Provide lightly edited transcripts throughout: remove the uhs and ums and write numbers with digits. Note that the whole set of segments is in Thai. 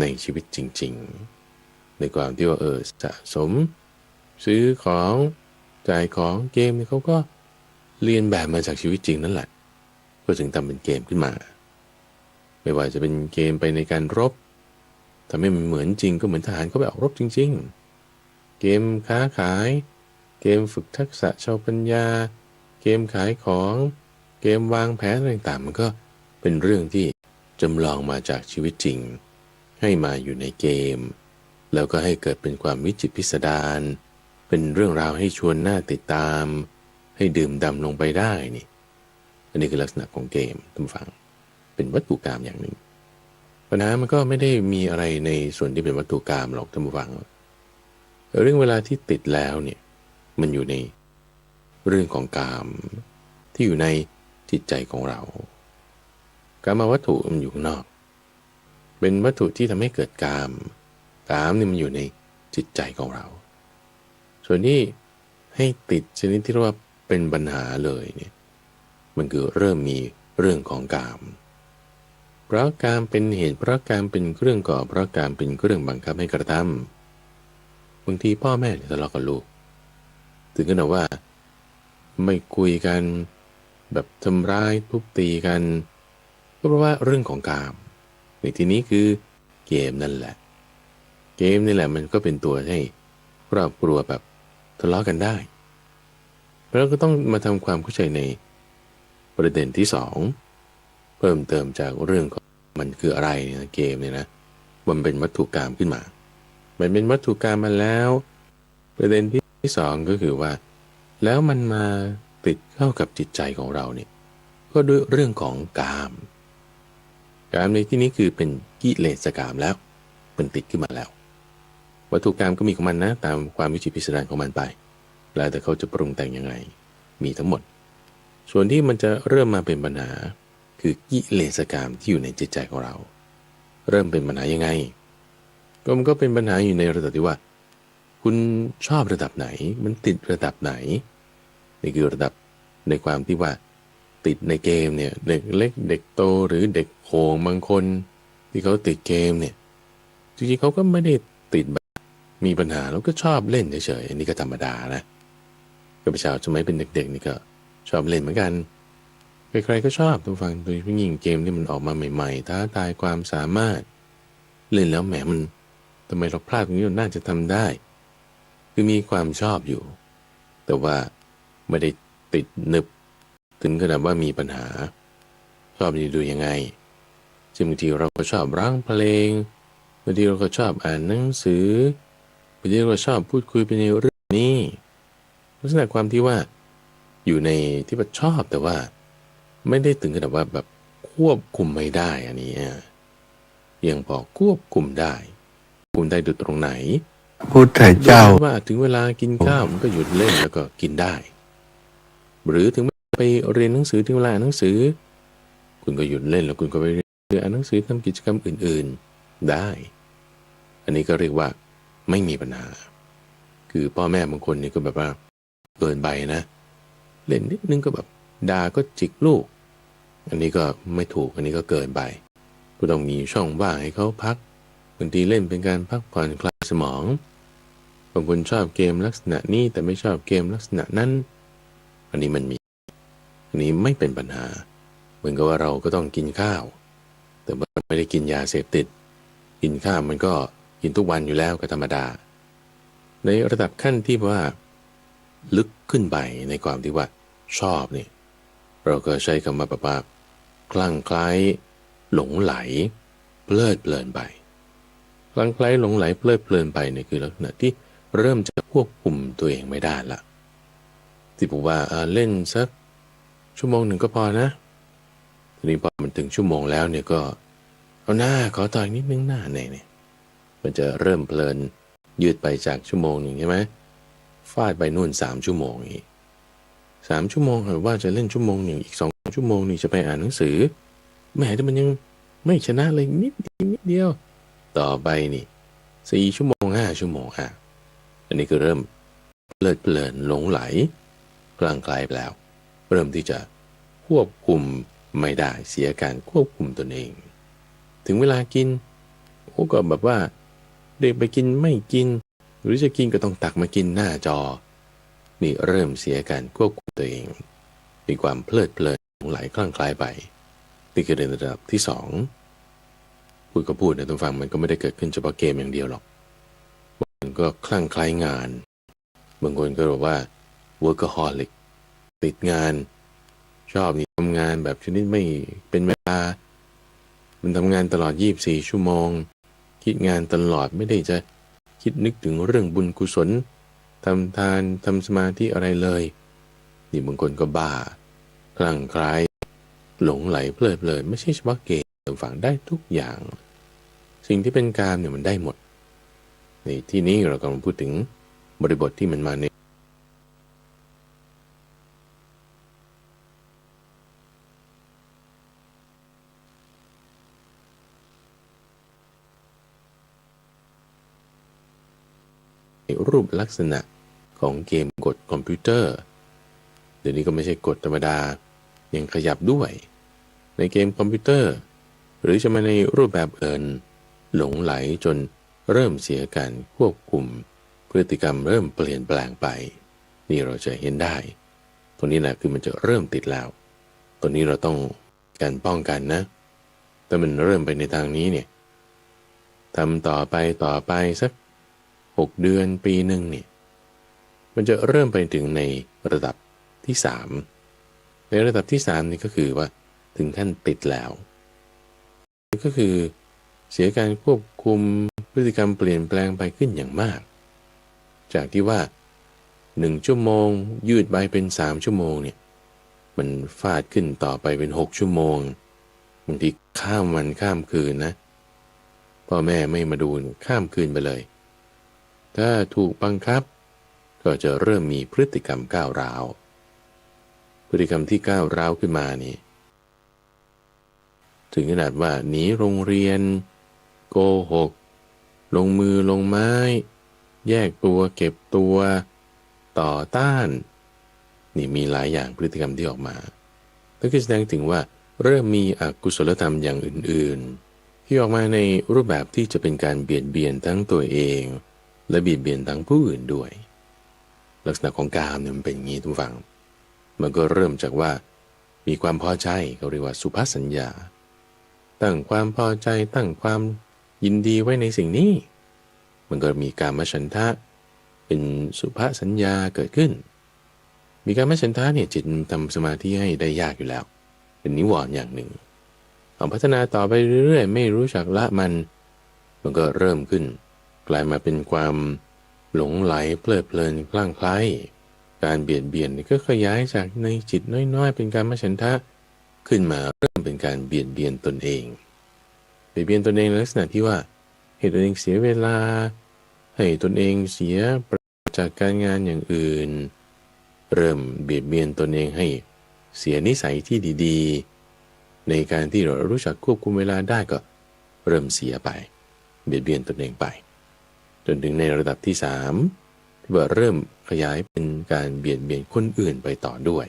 ในชีวิตจริงๆในความที่ว่าสะสมซื้อของจ่ายของเกมเนี่ยเขาก็เรียนแบบมาจากชีวิตจริงนั่นแหละก็ถึงทำเป็นเกมขึ้นมาไม่ว่าจะเป็นเกมไปในการรบทำให้มันเหมือนจริงก็เหมือนทหารเขาไปออกรบจริงๆเกมค้าขายเกมฝึกทักษะชาวปัญญาเกมขายของเกมวางแผนต่างๆมันก็เป็นเรื่องที่จำลองมาจากชีวิตจริงให้มาอยู่ในเกมแล้วก็ให้เกิดเป็นความวิจิตรพิสดารเป็นเรื่องราวให้ชวนน่าติดตามให้ดื่มด่ำลงไปได้นี่อันนี้คือลักษณะของเกมท่านผู้ฟังเป็นวัตถุกรรมอย่างหนึ่งปัญหามันก็ไม่ได้มีอะไรในส่วนที่เป็นวัตถุกรรมหรอกท่านผู้ฟังเรื่องเวลาที่ติดแล้วเนี่ยมันอยู่ในเรื่องของกามที่อยู่ในจิตใจของเรากามวัตถุมันอยู่ข้างนอกเป็นวัตถุที่ทำให้เกิดกามนี่มันอยู่ในจิตใจของเราส่วนที่ให้ติดชนิดที่เรียกว่าเป็นปัญหาเลยเนี่ยมันคือเริ่มมีเรื่องของกามเพราะกามเป็นเหตุเพราะกามเป็นเครื่องก่อเพราะกามเป็นเครื่องบังคับให้กระทำบางทีพ่อแม่ทะเลาะกับลูกถึงขนาดว่าไม่คุยกันแบบทำร้ายทุบตีกันก็เพราะว่าเรื่องของกามในที่นี้คือเกมนั่นแหละเกมนี่แหละมันก็เป็นตัวให้ครอบครัวแบบทะเลาะกันได้แล้วก็ต้องมาทำความเข้าใจในประเด็นที่สองเพิ่มเติมจากเรื่องของมันคืออะไรเนี่ยเกมเนี่ยนะมันเป็นวัตถุกรรมขึ้นมามันเป็นวัตถุกรรมมาแล้วประเด็นที่สองก็คือว่าแล้วมันมาติดเข้ากับจิตใจของเราเนี่ยก็ด้วยเรื่องของกามในที่นี้คือเป็นกิเลสกามแล้วมันติดขึ้นมาแล้ววัตถุกรรมก็มีของมันนะตามความวิจิตรพิสดารของมันไปแล้วแต่เขาจะปรุงแต่งยังไงมีทั้งหมดส่วนที่มันจะเริ่มมาเป็นปัญหาคือกิเลสกามที่อยู่ในจิตใจของเราเริ่มเป็นปัญหายังไงก็มันก็เป็นปัญหาอยู่ในระดับที่ว่าคุณชอบระดับไหนมันติดระดับไหนนี่คือระดับในความที่ว่าติดในเกมเนี่ยเด็กเล็กเด็กโตหรือเด็กโหงบางคนที่เขาติดเกมเนี่ยจริงๆเขาก็ไม่ได้ติดแบบมีปัญหาแล้วก็ชอบเล่นเฉยๆอันนี้ก็ธรรมดานะกับประชาชนสมัยเป็นเด็กๆนี่ก็ชอบเล่นเหมือนกันใครๆก็ชอบทุกฟังโดยเฉพาะยิ่งเกมที่มันออกมาใหม่ๆท้าทายความสามารถเล่นแล้วแหมมันทำไมเราพลาดตรงนี้เราน่าจะทำได้คือมีความชอบอยู่แต่ว่าไม่ได้ติดนึบถึงขนาดว่ามีปัญหาชอบดูยังไงซึ่งบางทีเราก็ชอบร้องเพลงบางทีเราก็ชอบอ่านหนังสือบางทีเราก็ชอบพูดคุยไปในเรื่องนี้ลักษณะความที่ว่าอยู่ในที่ว่าชอบแต่ว่าไม่ได้ถึงขนาดว่าแบบควบคุมไม่ได้อันนี้ยังพอควบคุมได้ดูตรงไหนพุทธเจ้าว่าถึงเวลากินข้าวมันก็หยุดเล่นแล้วก็กินได้หรือถึงไปเรียนหนังสือถึงเวลาอ่านหนังสือคุณก็หยุดเล่นแล้วคุณก็ไปเรียนอ่านหนังสือทำกิจกรรมอื่นๆได้อันนี้ก็เรียกว่าไม่มีปัญหาคือพ่อแม่บางคนนี่ก็แบบว่าเกินไปนะเล่นนิดนึงก็แบบด่าก็จิกลูกอันนี้ก็ไม่ถูกอันนี้ก็เกินไปก็ต้องมีช่องว่างให้เขาพักบางทีเล่นเป็นการพักผ่อนคลายสมองบางคนชอบเกมลักษณะนี้แต่ไม่ชอบเกมลักษณะนั้นอันนี้มันมีอันนี้ไม่เป็นปัญหาเหมือนกับว่าเราก็ต้องกินข้าวแต่ไม่ได้กินยาเสพติดกินข้าวมันก็กินทุกวันอยู่แล้วก็ธรรมดาในระดับขั้นที่ว่าลึกขึ้นไปในความที่ว่าชอบนี่เราก็ใช้คำว่าแบบว่าคลั่งไคล้หลงไหลเพลิดเพลินไปคลั่งไคล้หลงไหลเพลิดเพลินไปเนี่ยคือลักษณะที่เริ่มจะควบคุมตัวเองไม่ได้ละที่บอกว่าเล่นสักชั่วโมงหนึ่งก็พอนะทีนี้พอมันถึงชั่วโมงแล้วเนี่ยก็เอาหน้าขอต่ออีกนิดนึงหน้าเนี่ยมันจะเริ่มเพลินยืดไปจากชั่วโมงหนึ่งใช่ไหมฟาดไปนู่น3 ชั่วโมงอีก3 ชั่วโมงหรือว่าจะเล่นชั่วโมงหนึ่งอีก2 ชั่วโมงนี่จะไปอ่านหนังสือแหมแต่มันยังไม่ชนะเลยนิดเดียวต่อไปนี่4 ชั่วโมง5 ชั่วโมงอันนี้ก็เริ่มเพลิดเพลินหลงไหลคลั่งไคล้ไปแล้วเริ่มที่จะควบคุมไม่ได้เสียการควบคุมตนเองถึงเวลากิน โอ้ก็แบบว่าเด็กไปกินไม่กินหรือจะกินก็ต้องตักมากินหน้าจอนี่เริ่มเสียการควบคุมตัวเองมีความเพลิดเพลินหลงไหลคลั่งไคล้ไปนี่คือในระดับที่สองพูดก็พูดนะทุกฟังมันก็ไม่ได้เกิดขึ้นเฉพาะเกมอย่างเดียวหรอกมันก็คลั่งไคล้งานบางคนก็บอกว่า workaholic ติดงานชอบนี่ทำงานแบบชนิดไม่เป็นเวลามันทำงานตลอด24ชั่วโมงคิดงานตลอดไม่ได้จะคิดนึกถึงเรื่องบุญกุศลทำทานทำสมาธิอะไรเลยนี่บางคนก็บ้าคลั่งไคล้หลงไหลเพลิดเพลินไม่ใช่เฉพาะเกมฝังได้ทุกอย่างสิ่งที่เป็นกามเนี่ยมันได้หมดในที่นี้เรากำลังพูดถึงบริบทที่มันมาในรูปลักษณะของเกมกดคอมพิวเตอร์เดี๋ยวนี้ก็ไม่ใช่กดธรรมดายังขยับด้วยในเกมคอมพิวเตอร์หรือจะมาในรูปแบบหลงไหลจนเริ่มเสียการควบคุมพฤติกรรมเริ่มเปลี่ยนแปลงไปนี่เราจะเห็นได้ตรงนี้แหละคือมันจะเริ่มติดแล้วตัวนี้เราต้องการป้องกันนะแต่มันเริ่มไปในทางนี้เนี่ยทำต่อไปสัก6 เดือนปีหนึ่งเนี่ยมันจะเริ่มไปถึงในระดับที่3ในระดับที่3นี่ก็คือว่าถึงขั้นติดแล้วก็คือเสียการควบคุมพฤติกรรมเปลี่ยนแปลงไปขึ้นอย่างมากจากที่ว่า1 ชั่วโมงยืดไปเป็น3 ชั่วโมงเนี่ยมันฟาดขึ้นต่อไปเป็น6 ชั่วโมงบางทีข้ามวันข้ามคืนนะพ่อแม่ไม่มาดูข้ามคืนไปเลยถ้าถูกบังคับก็จะเริ่มมีพฤติกรรมก้าวร้าวพฤติกรรมที่ก้าวร้าวขึ้นมานี่ถึงขนาดว่าหนีโรงเรียนโกหกลงมือลงไม้แยกตัวเก็บตัวต่อต้านนี่มีหลายอย่างพฤติกรรมที่ออกมานั่นคือแสดงถึงว่าเริ่มมีอกุศลธรรมอย่างอื่นๆที่ออกมาในรูปแบบที่จะเป็นการเบียดเบียนทั้งตัวเองและเบียดเบียนทั้งผู้อื่นด้วยลักษณะของกามเนี่ยมันเป็นอย่างนี้ทุกฝั่งมันก็เริ่มจากว่ามีความพอใจเขาเรียกว่าสุภสัญญาตั้งความพอใจตั้งความยินดีไว้ในสิ่งนี้มันก็มีกามฉันทะเป็นสุภสัญญาเกิดขึ้นมีกามฉันทะเนี่ยจิตทำสมาธิให้ได้ยากอยู่แล้วเป็นนิวรณ์อย่างหนึ่งเอาพัฒนาต่อไปเรื่อยๆไม่รู้จักละมันก็เริ่มขึ้นกลายมาเป็นความหลงไหลเพลิดเพลินคลั่งไคล้การเบียดเบียนก็ขยายจากในจิตน้อยๆเป็นการมฉันทะขึ้นมาเริ่มเป็นการเบียดเบียนตนเองเบียดเบียนตนเองในลักษณะที่ว่าให้ตนเองเสียเวลาให้ตนเองเสียจากการงานอย่างอื่นเริ่มเบียดเบียนตนเองให้เสียนิสัยที่ดีๆในการที่เรารู้จักควบคุมเวลาได้ก็เริ่มเสียไปเบียดเบียนตนเองไปจนถึงในระดับที่3ที่ว่าเริ่มขยายเป็นการเบียดเบียนคนอื่นไปต่อด้วย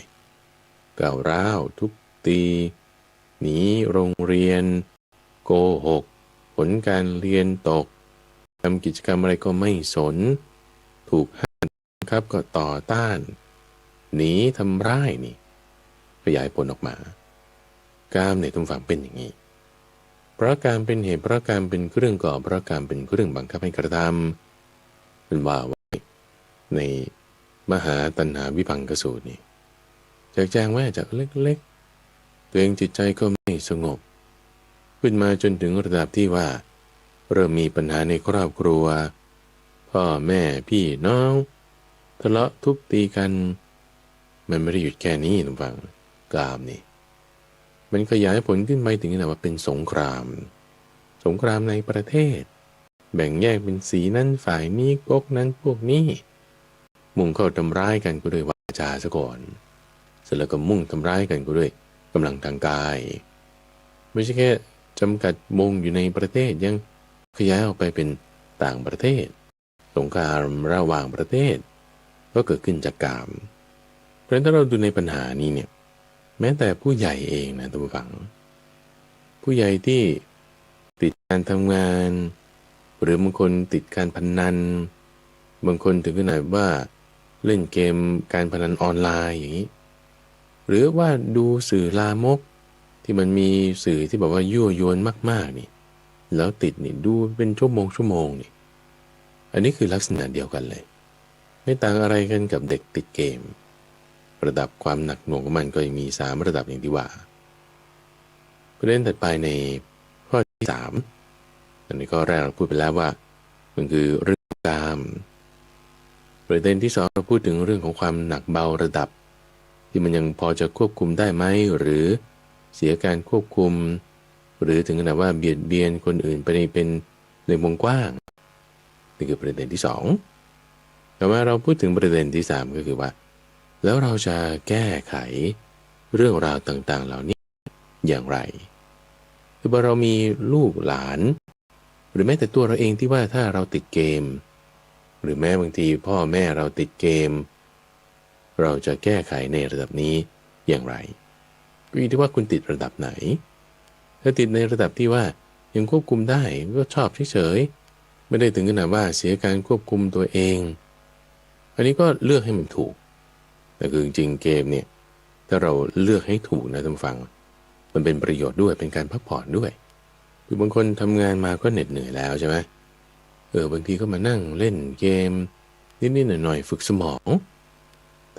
ก้าวร้าวทุบตีหนีโรงเรียนโกหกผลการเรียนตกทำกิจกรรมอะไรก็ไม่สนถูกห้ามครับก็ต่อต้านหนีทำร้ายนี่ขยายผลออกมากามในทุกฝั่งเป็นอย่างนี้เพราะการเป็นเหตุเพราะการเป็นเครื่องก่อเพราะการเป็นเครื่องบังคับให้กระทำเป็นว่าไว้ในมหาตัณหาวิภังคสูตรนี่แจงไว้จากเล็กๆตัวเองจิตใจก็ไม่สงบขึ้นมาจนถึงระดับที่ว่าเริ่มมีปัญหาในครอบครัวพ่อแม่พี่น้องทะเลาะทุบตีกันมันไม่ได้หยุดแค่นี้ทุกฝั่งกามนี่มันขยายผลขึ้นไปถึงขนาดว่าเป็นสงครามในประเทศแบ่งแยกเป็นสีนั้นฝ่ายนี้ก๊กนั้นพวกนี้มุ่งเข้าทำร้ายกันก็ด้วยวาจาซะก่อนเสร็จแล้วก็มุ่งทำร้ายกันก็ด้วยกำลังทางกายไม่ใช่แค่จำกัดวงอยู่ในประเทศยังขยายออกไปเป็นต่างประเทศสงครามระหว่างประเทศก็เกิดขึ้นจากกามเพราะฉะนั้นถ้าเราดูในปัญหานี้เนี่ยแม้แต่ผู้ใหญ่เองนะท่านผู้ฟังผู้ใหญ่ที่ ติดการทำงานหรือบางคนติดการพนันบางคนถึงขนาดว่าเล่นเกมการพนันออนไลน์อย่างนี้หรือว่าดูสื่อลามกที่มันมีสื่อที่บอกว่ายั่วยวนมากๆนี่แล้วติดนี่ดูเป็นชั่วโมงนี่อันนี้คือลักษณะเดียวกันเลยไม่ต่างอะไรกันกับเด็กติดเกมระดับความหนักหน่วงของมันก็ยังมี3ระดับอย่างที่ว่าประเด็นถัดไปในข้อที่3อันนี้ข้อแรกเราพูดไปแล้วว่ามันคือเรื่องกามประเด็นที่2เราพูดถึงเรื่องของความหนักเบาระดับที่มันยังพอจะควบคุมได้ไหมหรือเสียการควบคุมหรือถึงขนาดว่าเบียดเบียนคนอื่นไปเป็นในวงกว้างนี่คือประเด็นที่2ต่อมาเราพูดถึงประเด็นที่3ก็คือว่าแล้วเราจะแก้ไขเรื่องราวต่างๆเหล่านี้อย่างไรคือพอเรามีลูกหลานหรือแม้แต่ตัวเราเองที่ว่าถ้าเราติดเกมหรือแม้บางทีพ่อแม่เราติดเกมเราจะแก้ไขในระดับนี้อย่างไรก็อยู่ที่ว่าคุณติดระดับไหนถ้าติดในระดับที่ว่ายังควบคุมได้ก็ชอบเฉยๆไม่ได้ถึงขนาดว่าเสียการควบคุมตัวเองอันนี้ก็เลือกให้มันถูกแต่คือจริงๆเกมเนี่ยถ้าเราเลือกให้ถูกนะท่านฟังมันเป็นประโยชน์ด้วยเป็นการพักผ่อนด้วยคือบางคนทำงานมาก็เหน็ดเหนื่อยแล้วใช่ไหมบางทีก็มานั่งเล่นเกมนิดๆหน่อยๆฝึกสมอง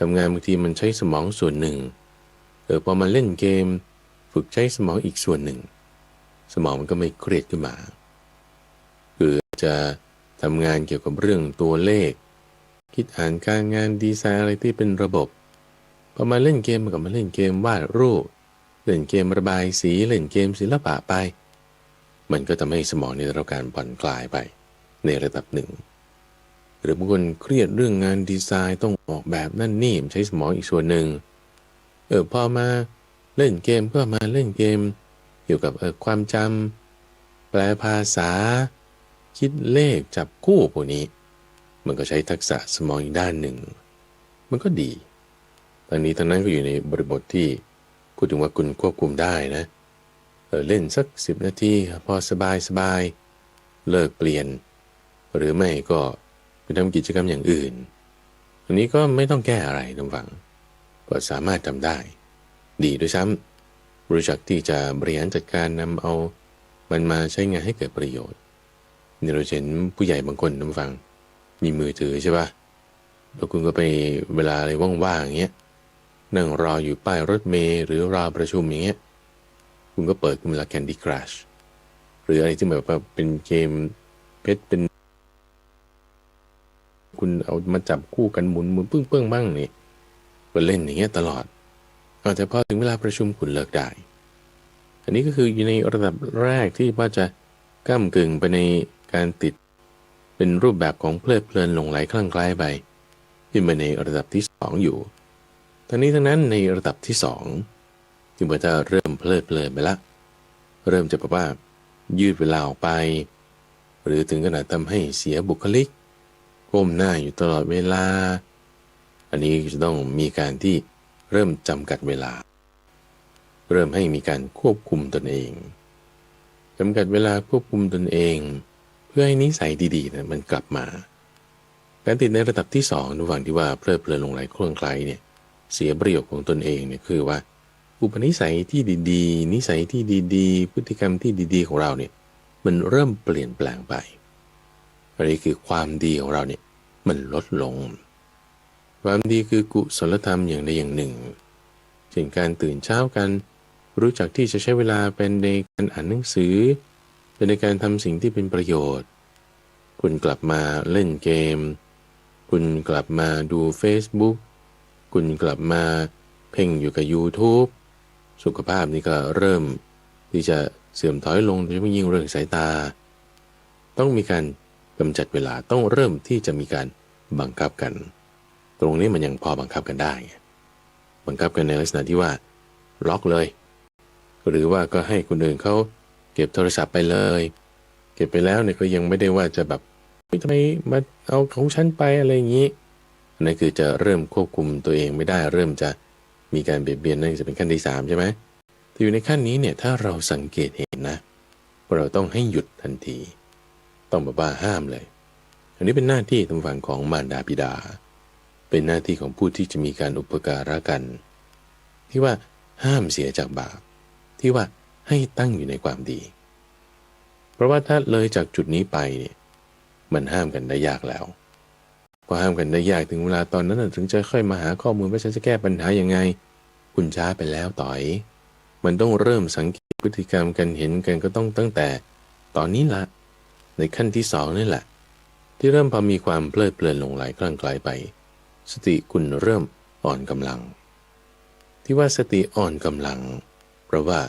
ทำงานบางทีมันใช้สมองส่วนหนึ่งพอมาเล่นเกมฝึกใช้สมองอีกส่วนหนึ่งสมองมันก็ไม่เครียดขึ้นมาคือจะทำงานเกี่ยวกับเรื่องตัวเลขคิดอ่านการงานดีไซน์อะไรที่เป็นระบบพอมาเล่นเกมมันก็มาเล่นเกมวาดรูปเล่นเกมระบายสีเล่นเกมศิลปะไปมันก็ทำให้สมองได้รับการผ่อนคลายไปในระดับหนึ่งหรือบางคนเครียดเรื่องงานดีไซน์ต้องออกแบบนั่นนี่ใช้สมองอีกส่วนหนึ่งพอมาเล่นเกมก็มาเล่นเกมเกี่ยวกับความจำแปลภาษาคิดเลขจับคู่พวกนี้มันก็ใช้ทักษะสมองอีกด้านหนึ่งมันก็ดีตอนนี้ทั้งนั้นก็อยู่ในบริบทที่พูดถึงว่าคุณควบคุมได้นะเล่นสัก10 นาทีพอสบายเลิกเปลี่ยนหรือไม่ก็ไปทำกิจกรรมอย่างอื่นอันนี้ก็ไม่ต้องแก้อะไรท่านฟังก็สามารถทำได้ดีด้วยซ้ำรู้จักที่จะบริหารจัดการนำเอามันมาใช้งานให้เกิดประโยชน์นี่เราเห็นผู้ใหญ่บางคนท่านฟังมีมือถือใช่ปะแล้วคุณก็ไปเวลาอะไรว่างๆอย่างเงี้ยนั่งรออยู่ป้ายรถเมล์หรือรอประชุมอย่างเงี้ยคุณก็เปิดขึ้นมา Candy Crush หรืออะไรที่แบบว่าเป็นเกมเพชรเป็นคุณเอามาจับคู่กันหมุนปึ้งบ้างนี่ก็เล่นอย่างเงี้ยตลอดแต่พอถึงเวลาประชุมคุณเลิกได้อันนี้ก็คืออยู่ในระดับแรกที่ว่าจะก้ำกึ่งไปในการติดเป็นรูปแบบของเพลิดเพลินหลงไหลคลั่งไคล้ไปขึ้นไปในระดับที่2อยู่ทั้งนี้ทั้งนั้นในระดับที่2ที่เมื่อจะเริ่มเพลิดเพลินไปละเริ่มจะแบบว่ายืดเวลาออกไปหรือถึงขนาดทำให้เสียบุคลิกก้มหน้าอยู่ตลอดเวลาอันนี้จะต้องมีการที่เริ่มจำกัดเวลาเริ่มให้มีการควบคุมตนเองจำกัดเวลาควบคุมตนเองเพื่อให้นิสัยดีๆนะมันกลับมาการติดในระดับที่2ระหว่างที่ว่าเพลิดเพลินหลงไหลคลั่งไคล้เนี่ยเสียประโยชน์ของตนเองเนี่ยคือว่าอุปนิสัยที่ดีๆนิสัยที่ดีๆพฤติกรรมที่ดีๆของเราเนี่ยมันเริ่มเปลี่ยนแปลงไปอันนี้คือความดีของเราเนี่ยมันลดลงความดีคือกุศลธรรมอย่างใดอย่างหนึ่งเช่นการตื่นเช้ากันรู้จักที่จะใช้เวลาเป็นในการอ่านหนังสือเป็นในการทำสิ่งที่เป็นประโยชน์คุณกลับมาเล่นเกมคุณกลับมาดู Facebook คุณกลับมาเพ่งอยู่กับ YouTube สุขภาพนี่ก็เริ่มที่จะเสื่อมถอยลงโดยเฉพาะยิ่งเรื่องสายตาต้องมีการกำจัดเวลาต้องเริ่มที่จะมีการบังคับกันตรงนี้มันยังพอบังคับกันได้บังคับกันในลักษณะที่ว่าล็อกเลยหรือว่าก็ให้คนอื่นเขาเก็บโทรศัพท์ไปเลยเก็บไปแล้วเนี่ยก็ยังไม่ได้ว่าจะแบบทำไมมาเอาของฉันไปอะไรอย่างนี้นั่นคือจะเริ่มควบคุมตัวเองไม่ได้เริ่มจะมีการเบียดเบียนนั่นจะเป็นขั้นที่3ใช่ไหมแต่อยู่ในขั้นนี้เนี่ยถ้าเราสังเกตเห็นนะ เราต้องให้หยุดทันทีต้องแบบว่าห้ามเลยอันนี้เป็นหน้าที่ทางฝั่งของมารดาบิดาเป็นหน้าที่ของผู้ที่จะมีการอุปการะกันที่ว่าห้ามเสียจากบาปที่ว่าให้ตั้งอยู่ในความดีเพราะว่าถ้าเลยจากจุดนี้ไปเนี่ยมันห้ามกันได้ยากแล้วพอห้ามกันได้ยากถึงเวลาตอนนั้นถึงจะค่อยมาหาข้อมูลว่าฉันจะแก้ปัญหายังไงคุณช้าไปแล้วต่อยมันต้องเริ่มสังเกตพฤติกรรมกันเห็นกันก็ต้องตั้งแต่ตอนนี้ละในขั้นที่สองนี่แหละที่เริ่มพอมีความเพลิดเพลินหลงไหลคลั่งไคล้ไปสติคุณเริ่มอ่อนกำลังที่ว่าสติอ่อนกำลังเพราะว่า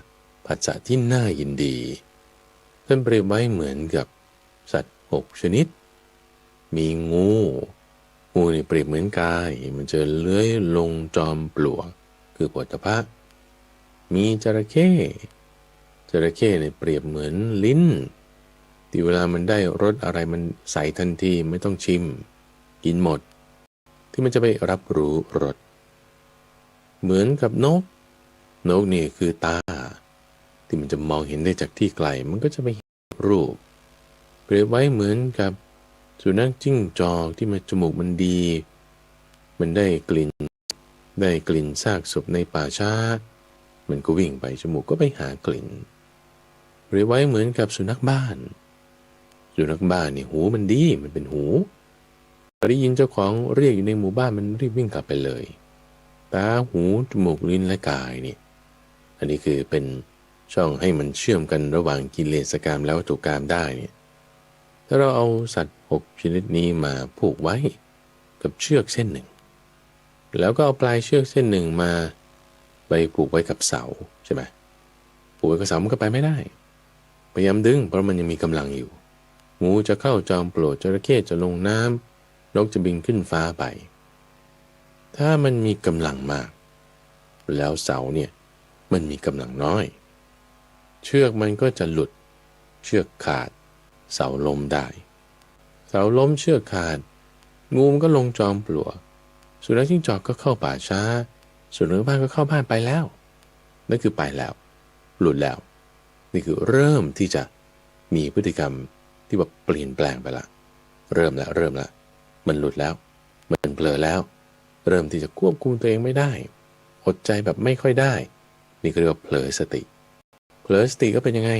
ผัสสะที่น่ายินดีท่านเปรียบไว้เหมือนกับสัตว์6 ชนิดมีงูนี่เปรียบเหมือนกายมันจะเลื้อยลงจอมปลวกคือโผฏฐัพพะมีจระเข้เนี่ยเปรียบเหมือนลิ้นที่เวลามันได้รสอะไรมันใส่ทันทีไม่ต้องชิมกินหมดที่มันจะไปรับรู้รสเหมือนกับนกนี่คือตาที่มันจะมองเห็นได้จากที่ไกลมันก็จะไปเห็นรูปเปรียบไว้เหมือนกับสุนัขจิ้งจอกที่มันจมูกมันดีมันได้กลิ่นซากศพในป่าช้ามันก็วิ่งไปจมูกก็ไปหากลิ่นเปรียบไว้เหมือนกับสุนัขบ้านนี่หูมันดีมันเป็นหูได้ยินเจ้าของเรียกอยู่ในหมู่บ้านมันรีบวิ่งกลับไปเลยตาหูจมูกลิ้นและกายนี่อันนี้คือเป็นช่องให้มันเชื่อมกันระหว่างกิเลสกามและวัตถุกามได้เนี่ยถ้าเราเอาสัตว์6 ชนิดนี้มาผูกไว้กับเชือกเส้นหนึ่งแล้วก็เอาปลายเชือกเส้นหนึ่งมาไปผูกไว้กับเสาใช่ไหมผูกไว้กับเสามันก็ไปไม่ได้พยายามดึงเพราะมันยังมีกำลังอยู่งูจะเข้าจอมปลวกจระเข้จะลงน้ำนกจะบินขึ้นฟ้าไปถ้ามันมีกำลังมากแล้วเสาเนี่ยมันมีกำลังน้อยเชือกมันก็จะหลุดเชือกขาดเสาล้มได้เสาล้มเชือกขาดงูมันก็ลงจอมปลวกสุนัขจิ้งจอกก็เข้าป่าช้าส่วนเนื้อบ้านก็เข้าบ้านไปแล้วนั่นคือไปแล้วหลุดแล้วนี่คือเริ่มที่จะมีพฤติกรรมที่แบบเปลี่ยนแปลงไปละเริ่มละมันหลุดแล้วมันเผลอแล้วเริ่มที่จะควบคุมตัวเองไม่ได้อดใจแบบไม่ค่อยได้นี่ก็เรียกว่าเผลอสติก็เป็นยังไง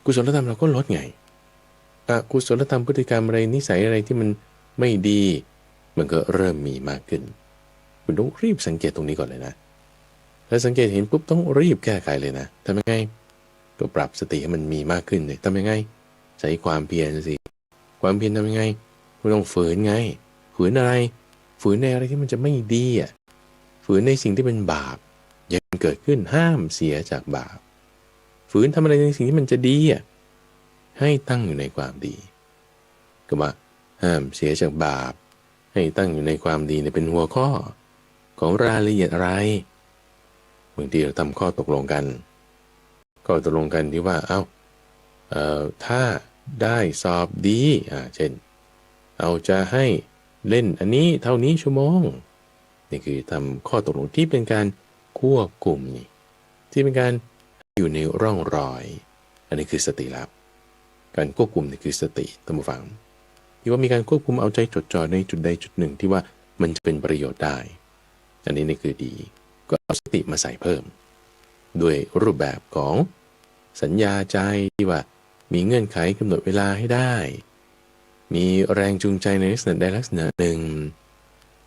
กุศลธรรมเราก็ลดไงอกุศลธรรมพฤติกรรมอะไรนิสัยอะไรที่มันไม่ดีมันก็เริ่มมีมากขึ้นคุณต้องรีบสังเกตตรงนี้ก่อนเลยนะถ้าสังเกตเห็นปุ๊บต้องรีบแก้ไขเลยนะทำยังไงก็ปรับสติให้มันมีมากขึ้นเลยทำยังไงใช้ความเพียรสิความเพียรทำยังไงไม่ต้องฝืนไงฝืนอะไรฝืนในอะไรที่มันจะไม่ดีฝืนในสิ่งที่เป็นบาปยังเกิดขึ้นห้ามเสียจากบาปฝืนทำอะไรในสิ่งที่มันจะดีให้ตั้งอยู่ในความดีก็ว่าห้ามเสียจากบาปให้ตั้งอยู่ในความดีเนี่ยเป็นหัวข้อของรายละเอียดอะไรบางทีเราทำข้อตกลงกันที่ว่าถ้าได้สอบดีเช่นเอาจะให้เล่นอันนี้เท่านี้ชั่วโมงนี่คือทำข้อตกลงที่เป็นการควบคุมนี่ที่เป็นการอยู่ในร่องรอยอันนี้คือสติแล้วการควบคุมนี่คือสติท่านผู้ฟังที่ว่ามีการควบคุมเอาใจจดจ่อในจุดใดจุดหนึ่งที่ว่ามันจะเป็นประโยชน์ได้อันนี้นี่คือดีก็เอาสติมาใส่เพิ่มด้วยรูปแบบของสัญญาใจที่ว่ามีเงื่อนไขกำหนดเวลาให้ได้มีแรงจูงใจในลักษณะใดลักษณะหนึ่ง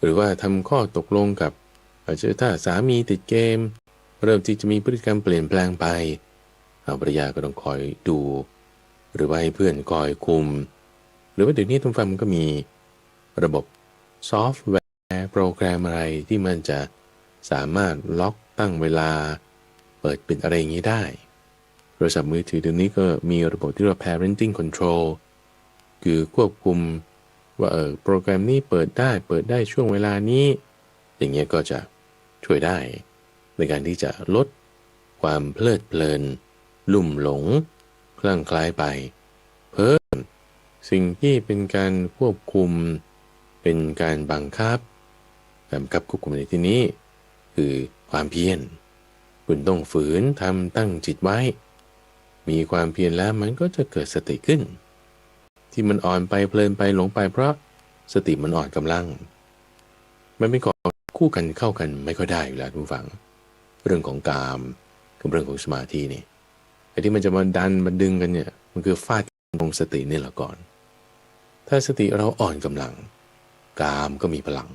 หรือว่าทำข้อตกลงกับอาจจะถ้าสามีติดเกมเริ่มที่จะมีพฤติกรรมเปลี่ยนแปลงไปภรรยาก็ต้องคอยดูหรือว่าให้เพื่อนคอยคุมหรือว่าเดี๋ยวนี้ทุกฝ่ายมันก็มีระบบซอฟต์แวร์โปรแกรมอะไรที่มันจะสามารถล็อกตั้งเวลาเปิดปิดอะไรอย่างนี้ได้โทรศัพท์มือถือเดี๋ยวนี้ก็มีระบบที่เรียกว่า parenting control คือควบคุมว่าโปรแกรมนี้เปิดได้ช่วงเวลานี้อย่างเงี้ยก็จะช่วยได้ในการที่จะลดความเพลิดเพลินลุ่มหลงคลั่งไคล้ไปเพิ่มสิ่งที่เป็นการควบคุมเป็นการบังคับควบคุมในที่นี้คือความเพียรคุณต้องฝืนทำตั้งจิตไว้ มีความเพียรแล้วมันก็จะเกิดสติขึ้นที่มันอ่อนไปเพลินไปหลงไปเพราะสติมันอ่อนกำลังมันเป็นของคู่กันเข้ากันไม่ค่อยได้อยู่แล้วทุกฝังเรื่องของกามกับเรื่องของสมาธินี่ไอ้ที่มันจะมาดันมาดึงกันเนี่ยมันคือฟาดตรงสตินี่แหละก่อนถ้าสติเราอ่อนกำลังกามก็มีพลัง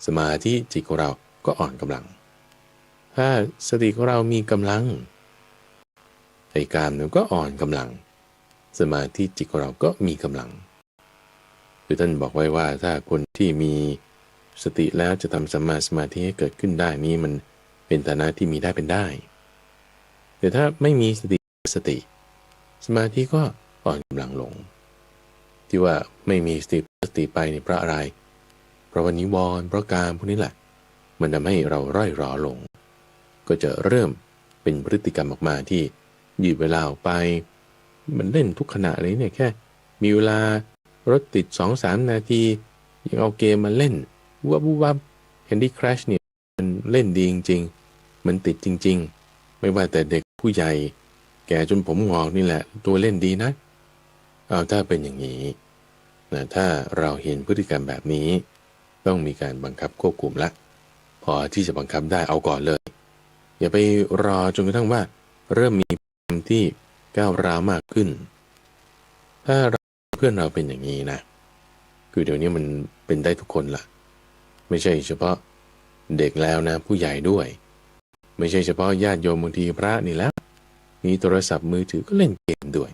สมาธิจิตของเราก็อ่อนกำลังถ้าสติของเรามีกำลังไอ้กามเนี่ยก็อ่อนกำลังสมาธิจิตของเราก็มีกำลังคือท่านบอกไว้ว่าถ้าคนที่มีสติแล้วจะทำสัมมาสมาธิให้เกิดขึ้นได้นี่มันเป็นฐานะที่มีได้เป็นได้แต่ถ้าไม่มีสมาธิก็อ่อนกำลังลงที่ว่าไม่มีสติไปนี่เพราะอะไรเพราะว่านิวรณ์เพราะกามพวกนี้แหละมันทำให้เราร่อยหรอลงก็จะเริ่มเป็นพฤติกรรมออกมาที่ยืดเวลาออกไปมันเล่นทุกขณะเลยเนี่ยแค่มีเวลารถติด 2-3 นาทียังเอาเกมมาเล่นวับCandy Crush เนี่ยมันเล่นดีจริงๆมันติดจริงๆไม่ว่าแต่เด็กผู้ใหญ่แก่จนผมงอกนี่แหละตัวเล่นดีนะเอาถ้าเป็นอย่างนี้นะถ้าเราเห็นพฤติกรรมแบบนี้ต้องมีการบังคับควบคุมละพอที่จะบังคับได้เอาก่อนเลยอย่าไปรอจนกระทั่งว่าเริ่มมีที่ก้าวร้าวมากขึ้นถ้าเพื่อนเราเป็นอย่างนี้นะคือเดี๋ยวนี้มันเป็นได้ทุกคนละไม่ใช่เฉพาะเด็กแล้วนะผู้ใหญ่ด้วยไม่ใช่เฉพาะญาติโยมบางทีพระนี่แล้วมีโทรศัพท์มือถือก็เล่นเกมด้วย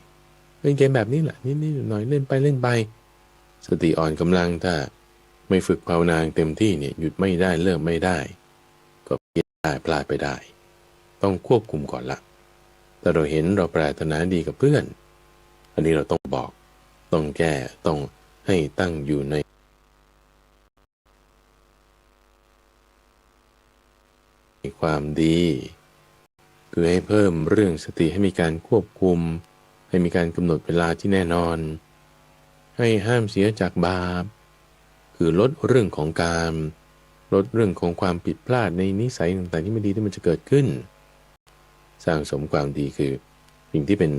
เล่นเกมแบบนี้แหละนิดๆหน่อยๆเล่นไปสติอ่อนกำลังถ้าไม่ฝึกภาวนาเต็มที่เนี่ยหยุดไม่ได้เลิกไม่ได้ก็เพี้ยนได้พลาดไปได้ต้องควบคุมก่อนละแต่เราเห็นเราปรารถนาดีกับเพื่อนอันนี้เราต้องบอกต้องแก้ต้องให้ตั้งอยู่ในความดีคือให้เพิ่มเรื่องสติให้มีการควบคุมให้มีการกำหนดเวลาที่แน่นอนให้ห้ามเสียจากบาปคือลดเรื่องของการลดเรื่องของความผิดพลาดในนิสัยต่างๆที่ไม่ดีที่มันจะเกิดขึ้นสร้างสมความดีคือสิ่งที่เป็น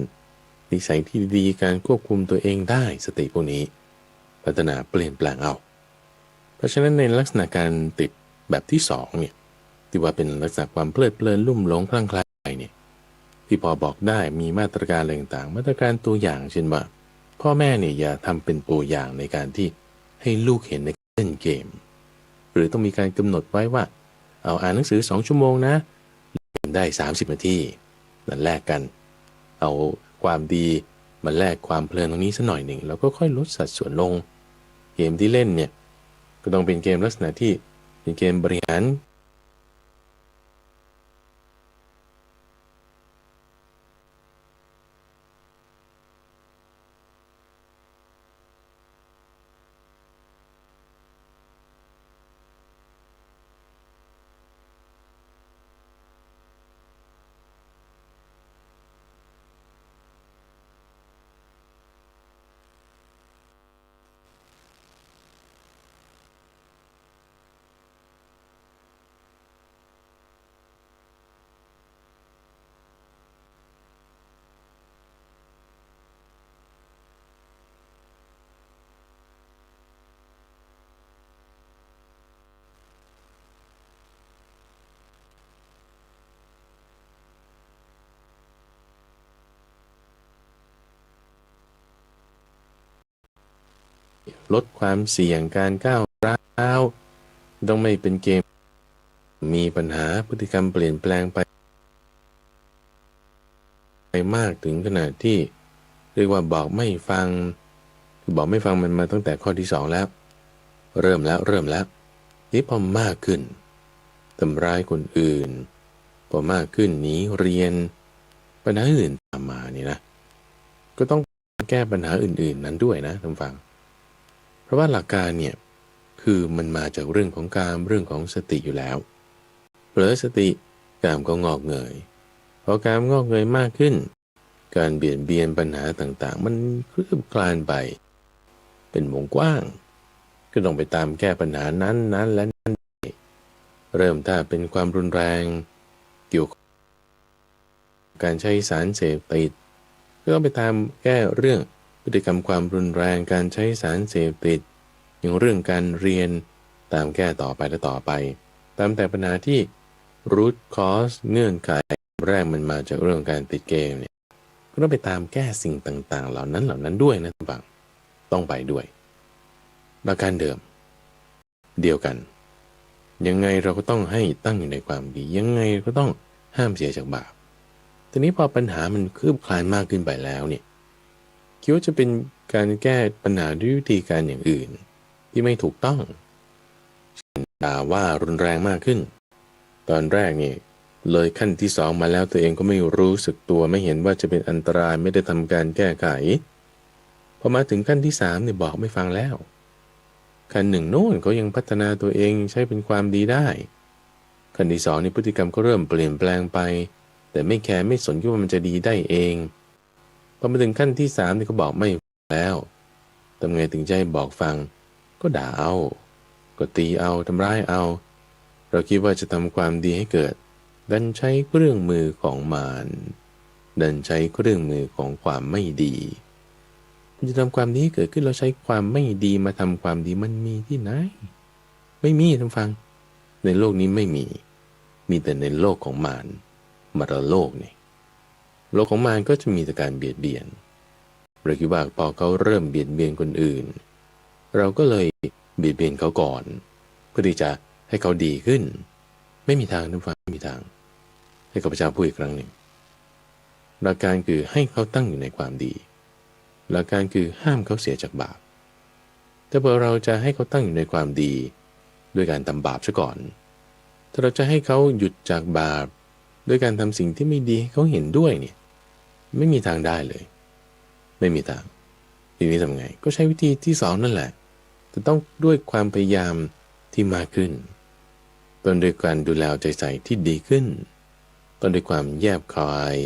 นิสัยที่ดีการควบคุมตัวเองได้สติพวกนี้พัฒนาเปลี่ยนแปลงเอาเพราะฉะนั้นในลักษณะการติดแบบที่สองเนี่ยที่ว่าเป็นลักษณะความเพลิดเพลินลุ่มหลงคลั่งไคล้เนี่ยที่พอบอกได้มีมาตรการอะไรต่างๆมาตรการตัวอย่างเช่นว่าพ่อแม่เนี่ยอย่าทำเป็นตัวอย่างในการที่ให้ลูกเห็นในเล่นเกมหรือต้องมีการกำหนดไว้ว่าเอาอ่านหนังสือ2 ชั่วโมงนะเล่นได้30 นาทีนั่นแลกกันเอาความดีมาแลกความเพลินตรงนี้สักหน่อยหนึ่งแล้วก็ค่อยลดสัดส่วนลงเกมที่เล่นเนี่ยก็ต้องเป็นเกมลักษณะที่เป็นเกมบริหารลดความเสี่ยงการก้าวร้าวต้องไม่เป็นเกมมีปัญหาพฤติกรรมเปลี่ยนแปลงไปมากถึงขนาดที่เรียกว่าบอกไม่ฟังคือบอกไม่ฟังมันมาตั้งแต่ข้อที่2แล้วเริ่มแล้วนี่พอมากขึ้นทำร้ายคนอื่นพอมากขึ้นหนีเรียนปัญหาอื่นตามมานี่นะก็ต้องแก้ปัญหาอื่นๆนั้นด้วยนะท่านฟังเพราะว่าหลักการเนี่ยคือมันมาจากเรื่องของการเรื่องของสติอยู่แล้วเผลอสติกามก็งอกเงยพอกามงอกเงยมากขึ้นการเบียดเบียนปัญหาต่างๆมันคืบคลานไปเป็นวงกว้างก็ต้องไปตามแก้ปัญหานั้นและนั้นเริ่มถ้าเป็นความรุนแรงเกี่ยวกับการใช้สารเสพติด ก็ต้องไปตามแก้เรื่องพฤติกรรมความรุนแรงการใช้สารเสพติดอย่างเรื่องการเรียนตามแก้ต่อไปและต่อไปตามแต่ปัญหาที่ root cause เงื่อนไขแรกมันมาจากเรื่องการติดเกมเนี่ยก็ต้องไปตามแก้สิ่งต่างๆเหล่านั้นด้วยนะท่านฟังต้องไปด้วยหลักการเดิมเดียวกันยังไงเราก็ต้องให้ตั้งอยู่ในความดียังไงก็ต้องห้ามเสียจากบาปทีนี้พอปัญหามันคืบคลานมากขึ้นไปแล้วเนี่ยคิดว่าจะเป็นการแก้ปัญหาด้วยวิธีการอย่างอื่นที่ไม่ถูกต้องด่าว่ารุนแรงมากขึ้นตอนแรกนี่เลยขั้นที่2มาแล้วตัวเองก็ไม่รู้สึกตัวไม่เห็นว่าจะเป็นอันตรายไม่ได้ทำการแก้ไขพอมาถึงขั้นที่3เนี่ยบอกไม่ฟังแล้วขั้นหนึ่งโน่นเขายังพัฒนาตัวเองใช้เป็นความดีได้ขั้นที่2นี่พฤติกรรมก็เริ่มเปลี่ยนแปลงไปแต่ไม่แคร์ไม่สนว่ามันจะดีได้เองพอมาถึงขั้นที่3นี่เขาบอกไม่แล้วทำไงถึงจะให้บอกฟังก็ด่าเอาก็ตีเอาทำร้ายเอาเราคิดว่าจะทำความดีให้เกิดดันใช้เครื่องมือของมารดันใช้เครื่องมือของความไม่ดีจะทำความดีให้เกิดขึ้นเราใช้ความไม่ดีมาทำความดีมันมีที่ไหนไม่มีท่านฟังในโลกนี้ไม่มีแต่ในโลกของมารมรโลกนี่โลกของมารก็จะมีแต่การเบียดเบียนเราคิดว่าพอเขาเริ่มเบียดเบียนคนอื่นเราก็เลยเบียดเบียนเขาก่อนเพื่อที่จะให้เขาดีขึ้นไม่มีทางท่านฟังไม่มีทางให้ข้าพเจ้าพูดอีกครั้งหนึ่งหลักการคือให้เขาตั้งอยู่ในความดีหลักการคือห้ามเขาเสียจากบาปแต่พอเราจะให้เขาตั้งอยู่ในความดีด้วยการทำบาปซะก่อนถ้าเราจะให้เขาหยุดจากบาปด้วยการทำสิ่งที่ไม่ดีให้เขาเห็นด้วยเนี่ยไม่มีทางได้เลยไม่มีทางทีนี้ทำไงก็ใช้วิธีที่2นั่นแหละแต่ต้องด้วยความพยายามที่มากขึ้นต้นด้วยการดูแลใจใส่ที่ดีขึ้นต้นด้วยความแยบคาย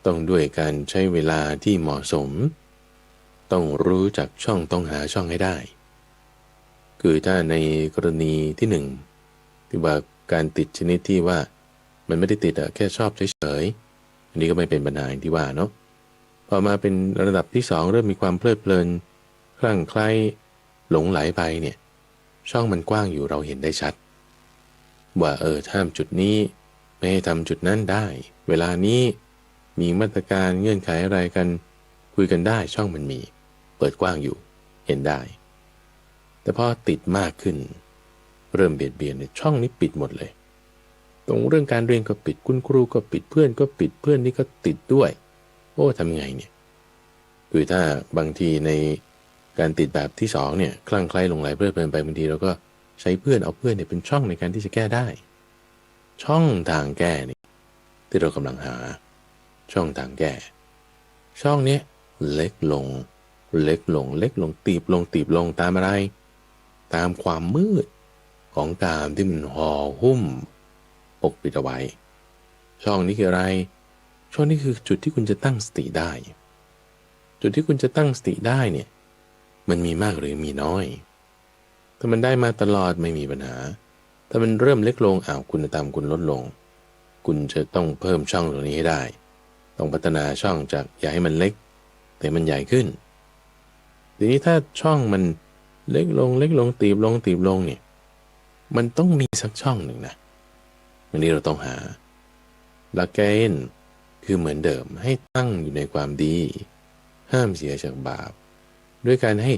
ต้องด้วยการใช้เวลาที่เหมาะสมต้องรู้จักช่องต้องหาช่องให้ได้คือถ้าในกรณีที่1ที่ว่าการติดชนิดที่ว่ามันไม่ได้ติดแค่ชอบเฉยๆอันนี้ก็ไม่เป็นปัญหาอย่างที่ว่าเนาะพอมาเป็นระดับที่2เริ่มมีความเพลิดเพลินคลั่งไคล้หลงไหลไปเนี่ยช่องมันกว้างอยู่เราเห็นได้ชัดว่าห้ามจุดนี้ไม่ให้ทำจุดนั้นได้เวลานี้มีมาตรการเงื่อนไขอะไรกันคุยกันได้ช่องมันมีเปิดกว้างอยู่เห็นได้แต่พอติดมากขึ้นเริ่มเบียดเบียนเนี่ยช่องนี้ปิดหมดเลยตรงเรื่องการเรียนก็ปิดคุณครูก็ปิดเพื่อนก็ปิดเพื่อนนี่ก็ติดด้วยโอ้ทำไงเนี่ยคือถ้าบางทีในการติดแบบที่2เนี่ยคลั่งไคล้หลงไหลเพลิดเพลินไปบางทีเราก็ใช้เพื่อนเอาเพื่อนเนี่ยเป็นช่องในการที่จะแก้ได้ช่องทางแก้นี่ที่เรากำลังหาช่องทางแก้ช่องนี้เล็กลงเล็กลงเล็กลงตีบลงตีบลงตามอะไรตามความมืดของกามที่มันห่อหุ้มปกปิดเอาไว้ช่องนี้คืออะไรช่องนี้คือจุดที่คุณจะตั้งสติได้จุดที่คุณจะตั้งสติได้เนี่ยมันมีมากหรือมีน้อยถ้ามันได้มาตลอดไม่มีปัญหาถ้ามันเริ่มเล็กลงคุณธรรมคุณลดลงคุณจะต้องเพิ่มช่องตรงนี้ให้ได้ต้องพัฒนาช่องจากอย่าให้มันเล็กแต่มันใหญ่ขึ้นทีนี้ถ้าช่องมันเล็กลงเล็กลงตีบลงตีบลงเนี่ยมันต้องมีสักช่องหนึ่งนะวันนี้เราต้องหาหลักเกณฑ์คือเหมือนเดิมให้ตั้งอยู่ในความดีห้ามเสียจากบาปด้วยการให้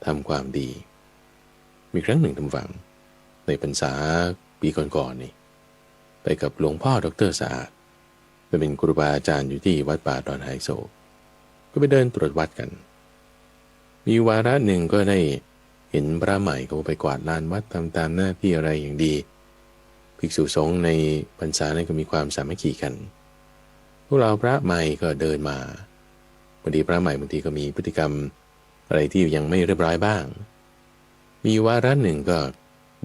ทำความดีมีครั้งหนึ่งทำฝังในพรรษาปีก่อนๆนี่ไปกับหลวงพ่อดร.สะอาดเป็นครูบาอาจารย์อยู่ที่วัดป่าดอนไฮโซก็ไปเดินตรวจวัดกันมีวาระหนึ่งก็ได้เห็นพระใหม่เขาไปกวาดลานวัดทำตามหน้าที่อะไรอย่างดีภิกษุสงฆ์ในพรรษานั้นก็มีความสามัคคีกันพวกเราพระใหม่ก็เดินมาบางทีพระใหม่บางทีก็มีพฤติกรรมอะไรที่ยังไม่เรียบร้อยบ้างมีวาระหนึ่งก็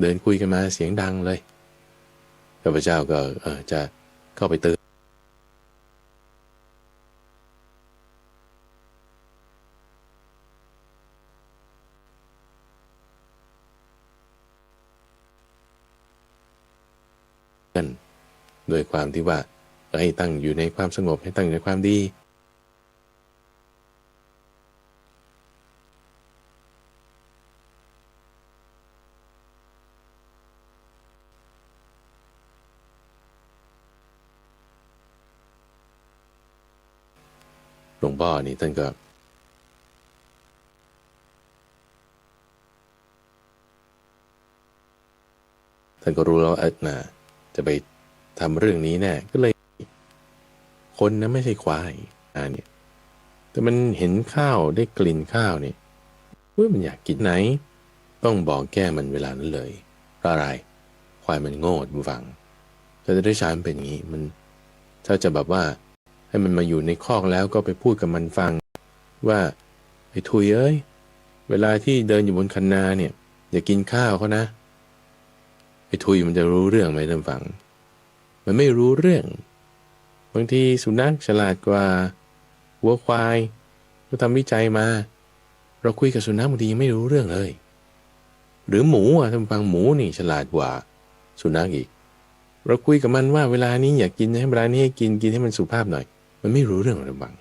เดินคุยกันมาเสียงดังเลยข้าพเจ้าก็จะเข้าไปเตือนโดยความที่ว่าให้ตั้งอยู่ในความสงบให้ตั้งอยู่ในความดี วงพ่อนี่ท่านก็รู้แล้วจะไปทำเรื่องนี้แน่ก็เลยคนนะไม่ใช่ควายเนี่ยแต่มันเห็นข้าวได้กลิ่นข้าวเนี่ยมันอยากกินไหนต้องบอกแก้มันเวลานั้นเลยเพราะอะไรควายมันโง่บูฟังแต่ได้ใช้มันเป็นอย่างนี้มันถ้าจะแบบว่าให้มันมาอยู่ในคอกแล้วก็ไปพูดกับมันฟังว่าไอ้ทุยเอ้ยเวลาที่เดินอยู่บนคันนาเนี่ยอย่ากินข้าวเขานะไอ้ทุยมันจะรู้เรื่องไหมท่านฟังมันไม่รู้เรื่องบางทีสุนัขฉลาดกว่าวัวควายเราทำวิจัยมาเราคุยกับสุนัขบางทียังไม่รู้เรื่องเลยหรือหมูท่านฟังหมูนี่ฉลาดกว่าสุนัขอีกเราคุยกับมันว่าเวลานี้อยากกินให้เวลานี้ให้กินให้มันสุภาพหน่อยมันไม่รู้เรื่องท่านฟัง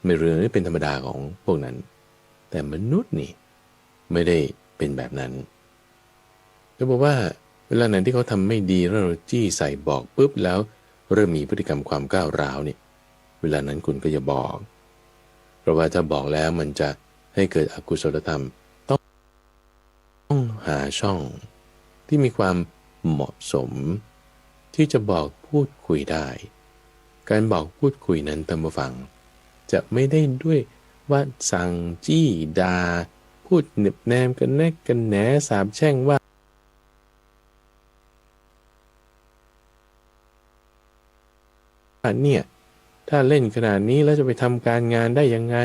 ไม่รู้นี่เป็นธรรมดาของพวกนั้นแต่มนุษย์นี่ไม่ได้เป็นแบบนั้นจะบอกว่าเวลาไหนที่เขาทำไม่ดีแล้วเราจี้ใส่บอกปุ๊บแล้วเริ่มมีพฤติกรรมความก้าวร้าวเนี่ยเวลานั้นคุณก็อย่าบอกเพราะว่าถ้าบอกแล้วมันจะให้เกิดอกุศลธรรมต้องหาช่องที่มีความเหมาะสมที่จะบอกพูดคุยได้การบอกพูดคุยนั้นตามฟังจะไม่ได้ด้วยว่าสั่งจี้ดาพูดเน็บแนมกันแนกกันแหนสาบแช่งว่าเนี่ยถ้าเล่นขนาดนี้แล้วจะไปทำการงานได้ยังไง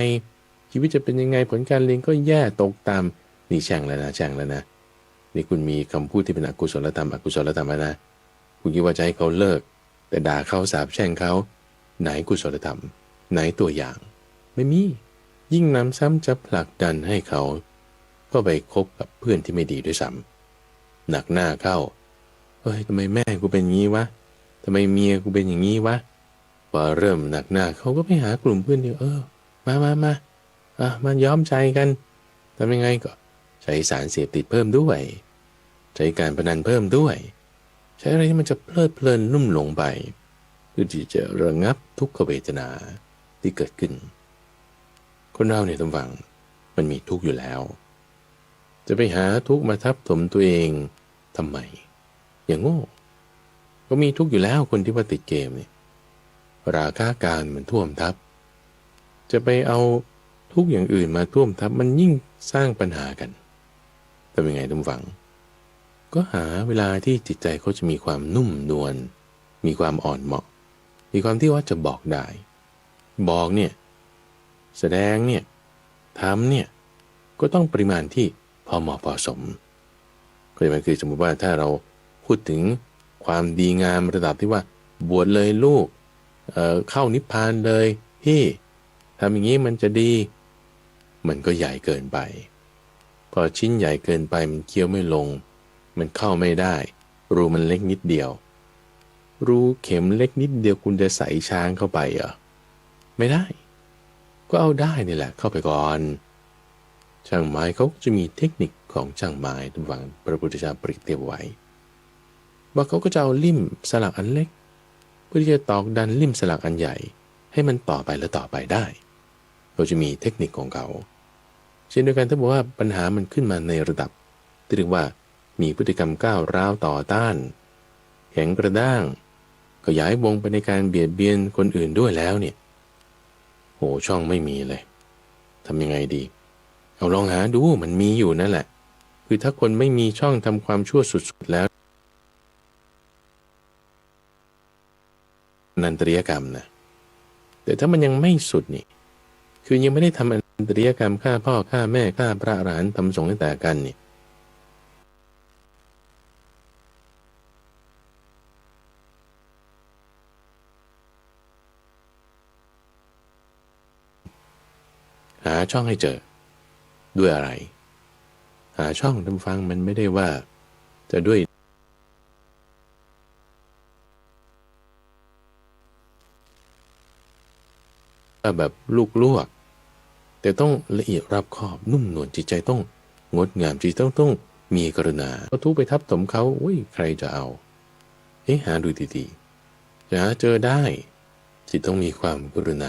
ชีวิตจะเป็นยังไงผลการเรียนก็แย่ตกตามนี่แช่งแล้วนะนี่คุณมีคำพูดที่เป็นอกุศลธรรมนะคุณคิดว่าจะให้เขาเลิกแต่ด่าเขาสาปแช่งเขาไหนกุศลธรรมไหนตัวอย่างไม่มียิ่งนำซ้ำจะผลักดันให้เขาก็ไปคบกับเพื่อนที่ไม่ดีด้วยซ้ำหนักหน้าเข้าทำไมแม่กูเป็นอย่างนี้วะทำไมเมียกูเป็นอย่างนี้วะพอเริ่มหนักหน้าเขาก็ไปหากลุ่มเพื่อนเดียวมาย้อมใจกันทำยังไงก็ใช้สารเสพติดเพิ่มด้วยใช้การพนันเพิ่มด้วยใช้อะไรที่มันจะเพลิดเพลินลุ่มหลงไปเพื่อที่จะระงับทุกขเวทนาที่เกิดขึ้นคนเราเนี่ยท่านฟังมันมีทุกข์อยู่แล้วจะไปหาทุกข์มาทับถมตัวเองทำไมอย่างโง่ก็มีทุกข์อยู่แล้วคนที่ว่าติดเกมเนี่ยราคะการมันท่วมทับจะไปเอาทุกข์อย่างอื่นมาท่วมทับมันยิ่งสร้างปัญหากันทำยังไงท่านฟังก็หาเวลาที่จิตใจเขาจะมีความนุ่มนวลมีความอ่อนเหมาะมีความที่ว่าจะบอกได้บอกเนี่ยแสดงเนี่ยทำเนี่ยก็ต้องปริมาณที่พอเหมาะพอสมก็จะคือสมมติว่าถ้าเราพูดถึงความดีงามระดับที่ว่าบวชเลยลูกเข้านิพพานเลยพี่ทำอย่างนี้มันจะดีมันก็ใหญ่เกินไปพอชิ้นใหญ่เกินไปมันเคี้ยวไม่ลงมันเข้าไม่ได้รูมันเล็กนิดเดียวรูเข็มเล็กนิดเดียวคุณจะใส่ช้างเข้าไปเหรอไม่ได้ก็เอาได้นี่แหละเข้าไปก่อนช่างไม้เขาจะมีเทคนิคของช่างไม้ทุกฝั่งพระพุทธเจ้าเปรียบเทียบไว้ว่าเขาก็จะเอาลิ่มสลักอันเล็กเพื่อที่จะตอกดันลิ่มสลักอันใหญ่ให้มันต่อไปและต่อไปได้เขาจะมีเทคนิคของเขาเช่นเดียวกันถ้าบอกว่าปัญหามันขึ้นมาในระดับที่เรียกว่ามีพฤติกรรมก้าวร้าวต่อต้านแข็งกระด้างขยายวงไปในการเบียดเบียนคนอื่นด้วยแล้วเนี่ยโหช่องไม่มีเลยทำยังไงดีเอาลองหาดูมันมีอยู่นั่นแหละคือถ้าคนไม่มีช่องทำความชั่วสุดๆแล้วนันตริยกรรมนะแต่ถ้ามันยังไม่สุดนี่คือยังไม่ได้ทำอนันตริยกรรมฆ่าพ่อฆ่าแม่ฆ่าพระอรหันต์ทำสงฆ์แต่กันนี่หาช่องให้เจอด้วยอะไรหาช่องทำฟังมันไม่ได้ว่าจะด้วยแบบลูกลวกแต่ต้องละเอียดรอบคอบนุ่มนวลจิตใจต้องงดงามจิตต้องมีกรุณาเขาทุกไปทับถมเขาใครจะเอาหาดูดีๆจะหาเจอได้จิตต้องมีความกรุณา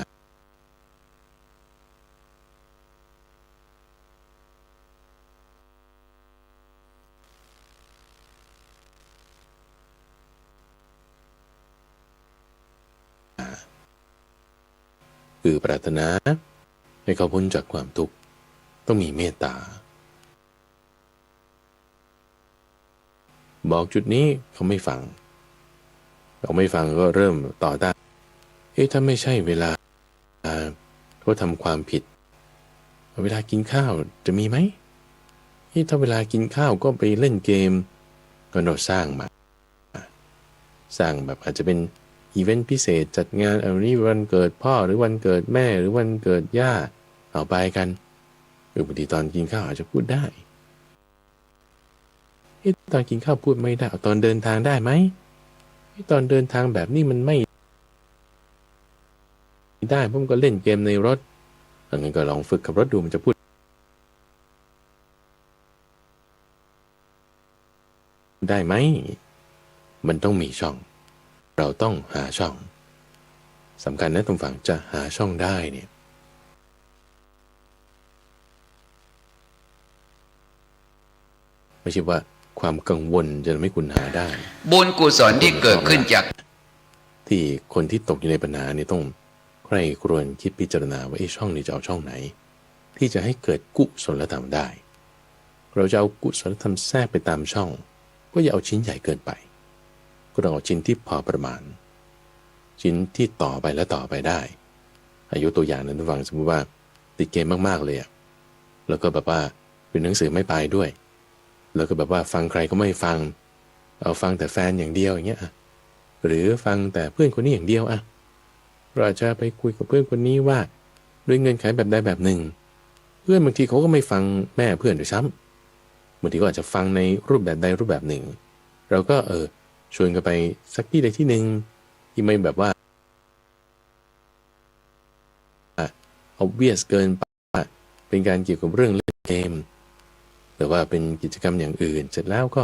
คือปรารถนาให้เขาพ้นจากความทุกข์ต้องมีเมตตาบอกจุดนี้เขาไม่ฟังก็เริ่มต่อต้านถ้าไม่ใช่เวลาเขาทำความผิดเวลากินข้าวจะมีไหมถ้าเวลากินข้าวก็ไปเล่นเกมก็เราสร้างแบบอาจจะเป็นอีเวนต์พิเศษจัดงานอันนี้วันเกิดพ่อหรือวันเกิดแม่หรือวันเกิดย่าเอาไปกันบางทีตอนกินข้าวอาจจะพูดได้ตอนกินข้าวพูดไม่ได้ตอนเดินทางได้ไหมตอนเดินทางแบบนี้มันไม่ได้ผมก็เล่นเกมในรถงั้นก็ลองฝึกขับรถดูมันจะพูดได้ไหมมันต้องมีช่องเราต้องหาช่องสำคัญนะตรงฝั่งจะหาช่องได้เนี่ยไม่ใช่ว่าความกังวลจะทำให้คุณหาได้บุญกุศลที่เกิดขึ้นจากที่คนที่ตกอยู่ในปัญหาเนี่ยต้องใคร่ครวญคิดพิจารณาว่าช่องนี้จะเอาช่องไหนที่จะให้เกิดกุศลธรรมได้เราจะเอากุศลธรรมแทรกไปตามช่องก็อย่าเอาชิ้นใหญ่เกินไปก็ต้องเอาชิ้นที่พอประมาณชิ้นที่ต่อไปและต่อไปได้อายุตัวอย่างนั้นฟังสมมติว่าติดเกมมากๆเลยแล้วก็แบบว่าเป็นหนังสือไม่ไปด้วยแล้วก็แบบว่าฟังใครก็ไม่ฟังเอาฟังแต่แฟนอย่างเดียวอย่างเงี้ยหรือฟังแต่เพื่อนคนนี้อย่างเดียวเราอาจจะไปคุยกับเพื่อนคนนี้ว่าด้วยเงื่อนไขแบบใดแบบหนึ่งเพื่อนบางทีเขาก็ไม่ฟังแม่เพื่อนด้วยซ้ำบางทีก็อาจจะฟังในรูปแบบใดรูปแบบหนึ่งเราก็ชวนกันไปสักที่ใดที่หนึ่งที่ไม่แบบว่าobvious เกินไปเป็นการเกี่ยวกับเรื่องเล่นเกมหรือว่าเป็นกิจกรรมอย่างอื่นเสร็จแล้วก็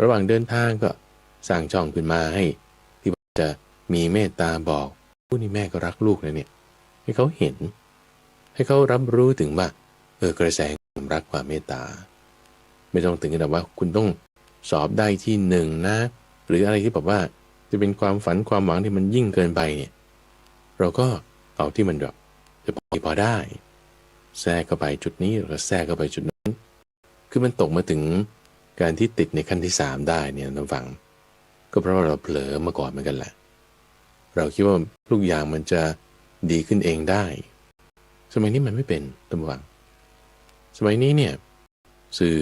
ระหว่างเดินทางก็สร้างช่องขึ้นมาให้ที่จะมีเมตตาบอกผู้นี่แม่ก็รักลูกนะเนี่ยให้เขาเห็นให้เขารับรู้ถึงว่ากระแสความรักความเมตตาไม่ต้องถึงขนาดว่าคุณต้องสอบได้ที่หนึ่งนะหรืออะไรที่แบบว่าจะเป็นความฝันความหวังที่มันยิ่งเกินไปเนี่ยเราก็เอาที่มันแบบจะพอได้แทรกเข้าไปจุดนี้แล้วก็แทรกเข้าไปจุดนั้นคือมันตกมาถึงการที่ติดในขั้นที่3ได้เนี่ยท่านฟังก็เพราะว่าเราเผลอมาก่อนเหมือนกันแหละเราคิดว่าทุกอย่างมันจะดีขึ้นเองได้สมัยนี้มันไม่เป็นท่านฟังสมัยนี้เนี่ยสื่อ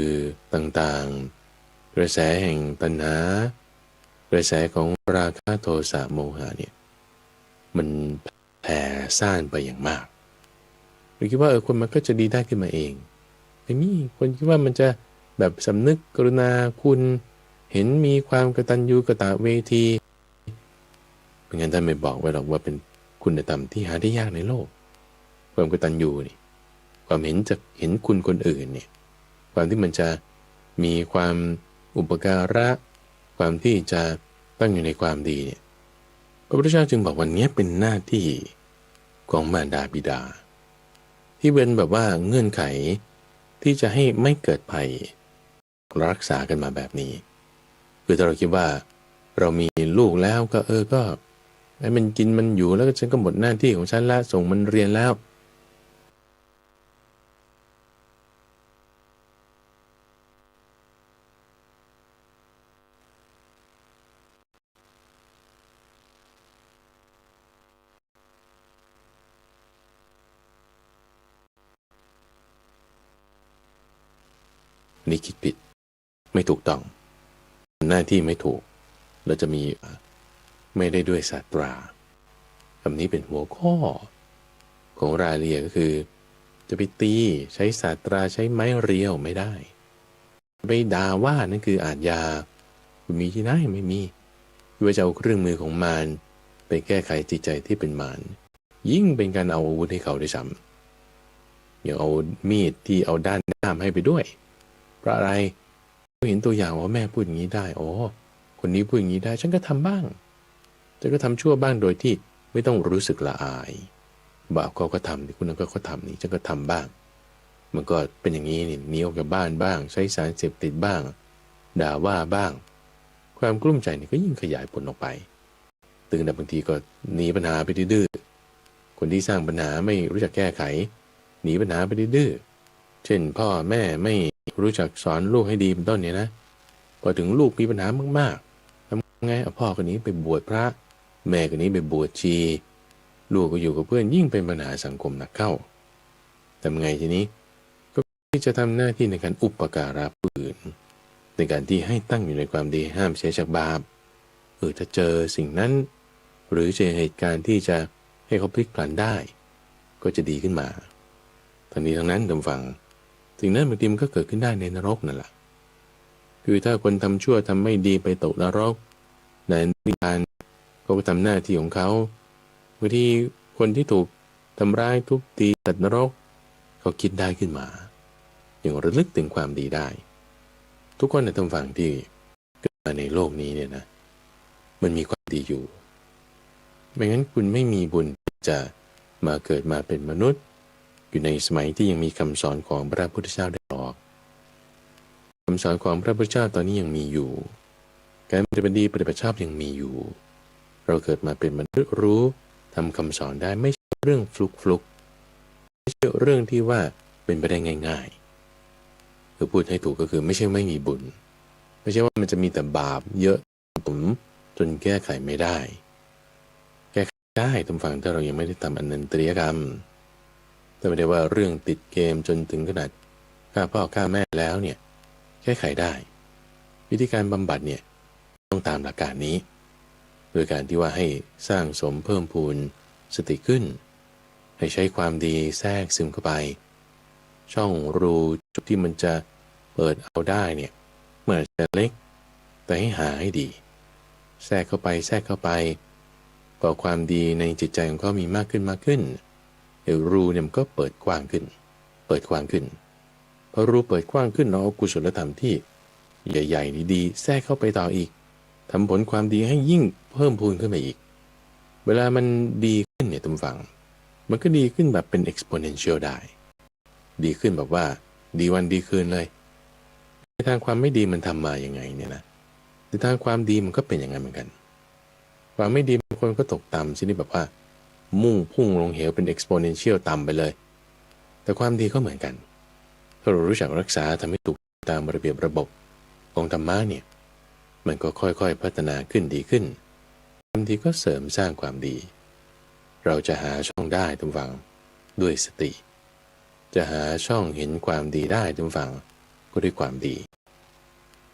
ต่างๆกระแสแห่งตัณหากระแสของราคะโทสะโมหะเนี่ยมันแผ่ซ่านไปอย่างมากเราคิดว่าคนมันก็จะดีได้ขึ้นมาเองไม่มีคนคิดว่ามันจะแบบสำนึกกรุณาคุณเห็นมีความกตัญญูกตเวทีเป็นงั้นท่านไม่บอกไว้หรอกว่าเป็นคุณธรรมที่หาได้ยากในโลกความกตัญญูนี่ความเห็นคุณคนอื่นเนี่ยความที่มันจะมีความอุปการะความที่จะตั้งอยู่ในความดีเนี่ยพระพุทธเจ้าจึงบอกวันนี้เป็นหน้าที่ของมารดาบิดาที่เป็นแบบว่าเงื่อนไขที่จะให้ไม่เกิดภัยรักษากันมาแบบนี้คือถ้าเราคิดว่าเรามีลูกแล้วก็ก็ให้มันกินมันอยู่แล้วก็ฉันก็หมดหน้าที่ของฉันแล้วส่งมันเรียนแล้วนี่คิดผิดไม่ถูกต้องหน้าที่ไม่ถูกเราจะมีไม่ได้ด้วยศาสตราคำนี้เป็นหัวข้อของรายละเอียดก็คือจะไปตีใช้ศาสตราใช้ไม้เรียวไม่ได้ไปด่าว่านั่นคืออาทยาคุณมีที่ไหนไม่มีว่าจะเอาเครื่องมือของมารไปแก้ไขจิตใจที่เป็นมารยิ่งเป็นการเอาอาวุธให้เขาได้ซ้ำอย่างเอามีดที่เอาด้านด้ามให้ไปด้วยเพราะอะไรเห็นตัวอย่างว่าแม่พูดอย่างนี้ได้คนนี้พูดอย่างนี้ได้ฉันก็ทำบ้างฉันก็ทำชั่วบ้างโดยที่ไม่ต้องรู้สึกละอายบ่าวเขาก็ทำที่คุณนั้นก็ทำนี่ฉันก็ทำบ้างมันก็เป็นอย่างนี้นี่หนีออกจากบ้านบ้างใช้สารเสพติดบ้างด่าว่าบ้างความกลุ้มใจนี่ก็ยิ่งขยายผลออกไปถึงแต่บางทีก็หนีปัญหาไปดื้อ คนที่สร้างปัญหาไม่รู้จักแก้ไขหนีปัญหาไปดื้อๆเช่นพ่อแม่ไม่รู้จักสอนลูกให้ดีเป็นต้นเนี่ยนะพอถึงลูกมีปัญหามากๆทำไงพ่อคนนี้ไปบวชพระแม่คนนี้ไปบวชชีลูกก็อยู่กับเพื่อนยิ่งเป็นปัญหาสังคมหนักเข้าทำไงทีนี้ก็จะทำหน้าที่ในการอุปการะผู้อื่นในการที่ให้ตั้งอยู่ในความดีห้ามเสียจากบาปถ้าเจอสิ่งนั้นหรือเจอเหตุการณ์ที่จะให้เขาพลิกผันได้ก็จะดีขึ้นมาทั้งนี้ทั้งนั้นท่านฟังสิ่งนั้นบางทีมันก็เกิดขึ้นได้ในนรกนั่นแหละคือถ้าคนทำชั่วทำไม่ดีไปตกนรกในนิพพานเขาก็ทำหน้าที่ของเขาบางทีคนที่ถูกทำร้ายทุบตีตัดนรกเขาคิดได้ขึ้นมาอย่างระลึกถึงความดีได้ทุกคนในท่านฟังที่เกิดมาในโลกนี้เนี่ยนะมันมีความดีอยู่ไม่งั้นคุณไม่มีบุญจะมาเกิดมาเป็นมนุษย์อยู่ในสมัยที่ยังมีคำสอนของพระพุทธเจ้าได้หรอกคำสอนของพระพุทธเจ้าตอนนี้ยังมีอยู่การปฏิบัติดีปฏิบัติชอบยังมีอยู่เราเกิดมาเป็นมนุษย์รู้ทำคำสอนได้ไม่ใช่เรื่องฟลุกไม่ใช่เรื่องที่ว่าเป็นไปได้ง่ายๆคือพูดให้ถูกก็คือไม่ใช่ไม่มีบุญไม่ใช่ว่ามันจะมีแต่บาปเยอะผมจนแก้ไขไม่ได้ได้ท่านฟังถ้าเรายังไม่ได้ทำอนันตริยกรรมแต่ไม่ได้ว่าเรื่องติดเกมจนถึงขนาดฆ่าพ่อฆ่าแม่แล้วเนี่ยแก้ไขได้วิธีการบำบัดเนี่ยต้องตามหลักการนี้โดยการที่ว่าให้สร้างสมเพิ่มพูนสติขึ้นให้ใช้ความดีแทรกซึมเข้าไปช่องรูจุดที่มันจะเปิดเอาได้เนี่ยเมื่อจะเล็กแต่ให้หาให้ดีแทรกเข้าไปพอความดีในจิตใจของเขามีมากขึ้นรูเนี่ยมันก็เปิดกว้างขึ้นพอรูเปิดกว้างขึ้นเราเอากุศลธรรมที่ใหญ่ๆดีๆแทรกเข้าไปต่ออีกทำผลความดีให้ยิ่งเพิ่มพูนขึ้นไปอีกเวลามันดีขึ้นเนี่ยท่านฟังมันก็ดีขึ้นแบบเป็น exponential ได้ดีขึ้นแบบว่าดีวันดีคืนเลยในทางความไม่ดีมันทำมาอย่างไงเนี่ยนะในทางความดีมันก็เป็นอย่างนั้นเหมือนกันความไม่ดีบางคนก็ตกต่ำชนิดแบบว่ามุ่งพุ่งลงเหวเป็น exponential ต่ำไปเลยแต่ความดีก็เหมือนกันถ้าเรารู้จักรักษาทำให้ถูกตามระเบียบระบบของธรรมะเนี่ยมันก็ค่อยๆพัฒนาขึ้นดีขึ้นความดีก็เสริมสร้างความดีเราจะหาช่องได้ท่านฟังด้วยสติจะหาช่องเห็นความดีได้ท่านฟังก็ด้วยความดี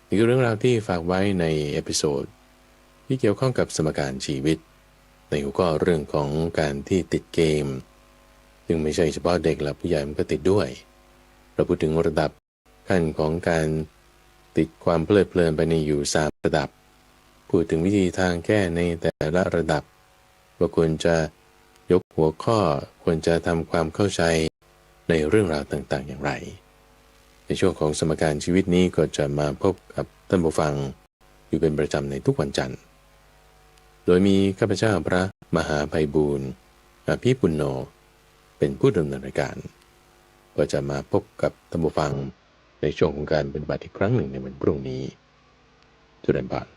นี่คือเรื่องราวที่ฝากไว้ในเอพิโซดที่เกี่ยวข้องกับสมการชีวิตในหัวข้อเรื่องของการที่ติดเกมซึ่งไม่ใช่เฉพาะเด็กและผู้ใหญ่มันก็ติดด้วยเราพูดถึงระดับขั้นของการติดความเพลิดเพลินไปในอยู่3ระดับพูดถึงวิธีทางแก้ในแต่ละระดับว่าควรจะยกหัวข้อควรจะทำความเข้าใจในเรื่องราวต่างๆอย่างไรในช่วงของสมการชีวิตนี้ก็จะมาพบกับท่านผู้ฟังอยู่เป็นประจำในทุกวันจันทร์โดยมีข้าพเจ้าพระมหาไพบูลย์อภิปุณโญเป็นผู้ดำเนินรายการก็จะมาพบกับท่านผู้ฟังในช่วงของการปฏิบัติอีกครั้งหนึ่งในวันพรุ่งนี้จุฬาภรณ์